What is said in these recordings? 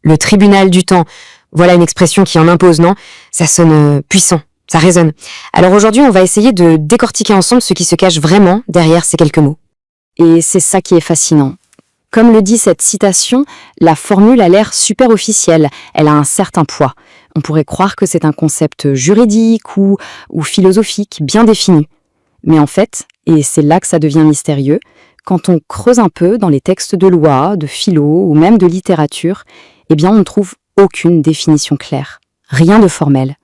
Le tribunal du temps. Voilà une expression qui en impose, non? Ça sonne puissant, ça résonne. Alors aujourd'hui, on va essayer de décortiquer ensemble ce qui se cache vraiment derrière ces quelques mots. Et c'est ça qui est fascinant. Comme le dit cette citation, la formule a l'air super officielle, elle a un certain poids. On pourrait croire que c'est un concept juridique ou philosophique bien défini. Mais en fait, et c'est là que ça devient mystérieux, quand on creuse un peu dans les textes de loi, de philo ou même de littérature, eh bien on ne trouve aucune définition claire, rien de formel.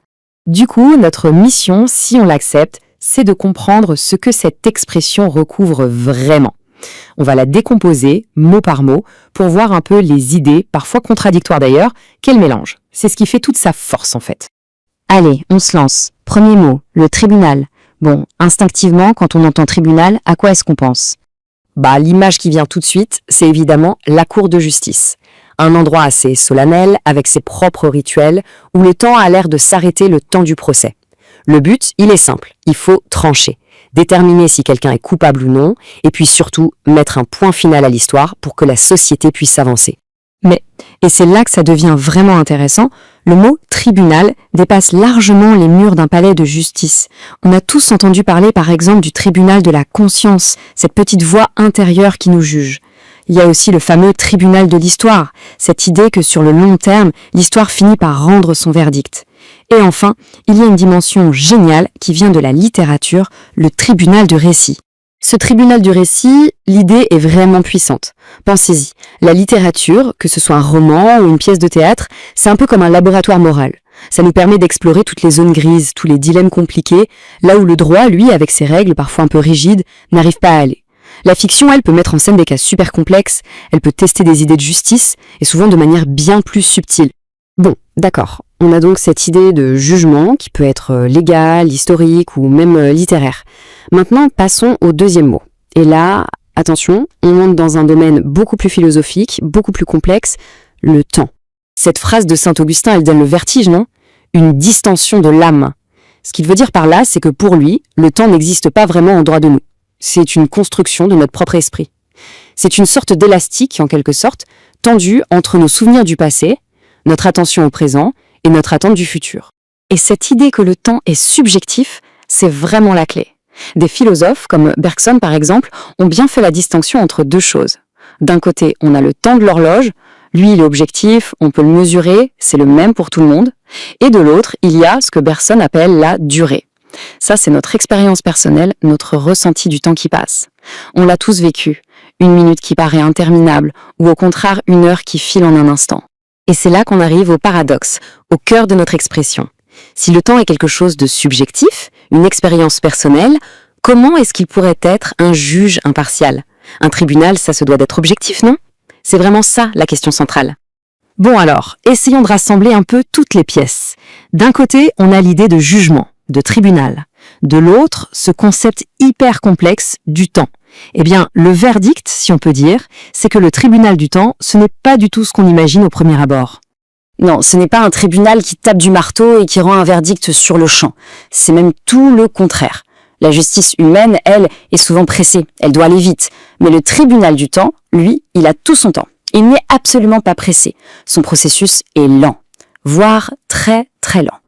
Du coup, notre mission, si on l'accepte, c'est de comprendre ce que cette expression recouvre vraiment. On va la décomposer, mot par mot, pour voir un peu les idées, parfois contradictoires d'ailleurs, qu'elle mélange. C'est ce qui fait toute sa force en fait. Allez, on se lance. Premier mot, le tribunal. Bon, instinctivement, quand on entend tribunal, à quoi est-ce qu'on pense? L'image qui vient tout de suite, c'est évidemment la cour de justice. Un endroit assez solennel, avec ses propres rituels, où le temps a l'air de s'arrêter le temps du procès. Le but, il est simple, il faut trancher, déterminer si quelqu'un est coupable ou non, et puis surtout mettre un point final à l'histoire pour que la société puisse avancer. Mais, et c'est là que ça devient vraiment intéressant, le mot tribunal dépasse largement les murs d'un palais de justice. On a tous entendu parler par exemple du tribunal de la conscience, cette petite voix intérieure qui nous juge. Il y a aussi le fameux tribunal de l'histoire, cette idée que sur le long terme, l'histoire finit par rendre son verdict. Et enfin, il y a une dimension géniale qui vient de la littérature, le tribunal du récit. Ce tribunal du récit, l'idée est vraiment puissante. Pensez-y, la littérature, que ce soit un roman ou une pièce de théâtre, c'est un peu comme un laboratoire moral. Ça nous permet d'explorer toutes les zones grises, tous les dilemmes compliqués, là où le droit, lui, avec ses règles parfois un peu rigides, n'arrive pas à aller. La fiction, elle, peut mettre en scène des cas super complexes, elle peut tester des idées de justice, et souvent de manière bien plus subtile. Bon, d'accord, on a donc cette idée de jugement qui peut être légal, historique ou même littéraire. Maintenant, passons au deuxième mot. Et là, attention, on monte dans un domaine beaucoup plus philosophique, beaucoup plus complexe, le temps. Cette phrase de Saint-Augustin, elle donne le vertige, non? Une distension de l'âme. Ce qu'il veut dire par là, c'est que pour lui, le temps n'existe pas vraiment en droit de nous. C'est une construction de notre propre esprit. C'est une sorte d'élastique, en quelque sorte, tendu entre nos souvenirs du passé, notre attention au présent et notre attente du futur. Et cette idée que le temps est subjectif, c'est vraiment la clé. Des philosophes, comme Bergson par exemple, ont bien fait la distinction entre deux choses. D'un côté, on a le temps de l'horloge, lui il est objectif, on peut le mesurer, c'est le même pour tout le monde. Et de l'autre, il y a ce que Bergson appelle la durée. Ça, c'est notre expérience personnelle, notre ressenti du temps qui passe. On l'a tous vécu, une minute qui paraît interminable, ou au contraire une heure qui file en un instant. Et c'est là qu'on arrive au paradoxe, au cœur de notre expression. Si le temps est quelque chose de subjectif, une expérience personnelle, comment est-ce qu'il pourrait être un juge impartial? Un tribunal, ça se doit d'être objectif, non? C'est vraiment ça la question centrale. Bon alors, essayons de rassembler un peu toutes les pièces. D'un côté, on a l'idée de jugement, de tribunal. De l'autre, ce concept hyper complexe du temps. Eh bien, le verdict, si on peut dire, c'est que le tribunal du temps, ce n'est pas du tout ce qu'on imagine au premier abord. Non, ce n'est pas un tribunal qui tape du marteau et qui rend un verdict sur le champ. C'est même tout le contraire. La justice humaine, elle, est souvent pressée, elle doit aller vite. Mais le tribunal du temps, lui, il a tout son temps. Il n'est absolument pas pressé. Son processus est lent, voire très très lent.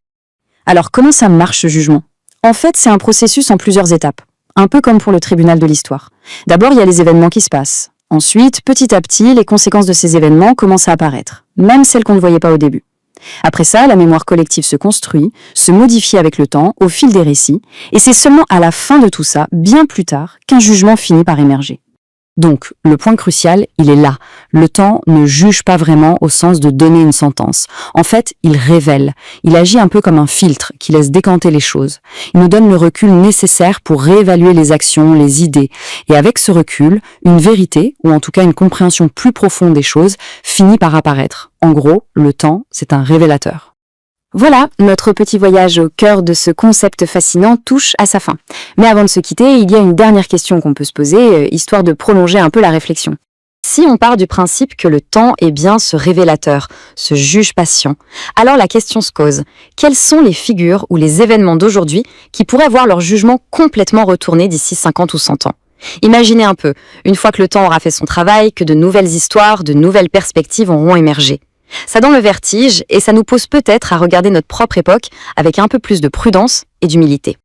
Alors comment ça marche ce jugement? En fait, c'est un processus en plusieurs étapes, un peu comme pour le tribunal de l'histoire. D'abord, il y a les événements qui se passent. Ensuite, petit à petit, les conséquences de ces événements commencent à apparaître, même celles qu'on ne voyait pas au début. Après ça, la mémoire collective se construit, se modifie avec le temps, au fil des récits, et c'est seulement à la fin de tout ça, bien plus tard, qu'un jugement finit par émerger. Donc, le point crucial, il est là. Le temps ne juge pas vraiment au sens de donner une sentence. En fait, il révèle. Il agit un peu comme un filtre qui laisse décanter les choses. Il nous donne le recul nécessaire pour réévaluer les actions, les idées. Et avec ce recul, une vérité, ou en tout cas une compréhension plus profonde des choses, finit par apparaître. En gros, le temps, c'est un révélateur. Voilà, notre petit voyage au cœur de ce concept fascinant touche à sa fin. Mais avant de se quitter, il y a une dernière question qu'on peut se poser, histoire de prolonger un peu la réflexion. Si on part du principe que le temps est bien ce révélateur, ce juge patient, alors la question se pose, quelles sont les figures ou les événements d'aujourd'hui qui pourraient voir leur jugement complètement retourné d'ici 50 ou 100 ans? Imaginez un peu, une fois que le temps aura fait son travail, que de nouvelles histoires, de nouvelles perspectives auront émergé. Ça donne le vertige et ça nous pousse peut-être à regarder notre propre époque avec un peu plus de prudence et d'humilité.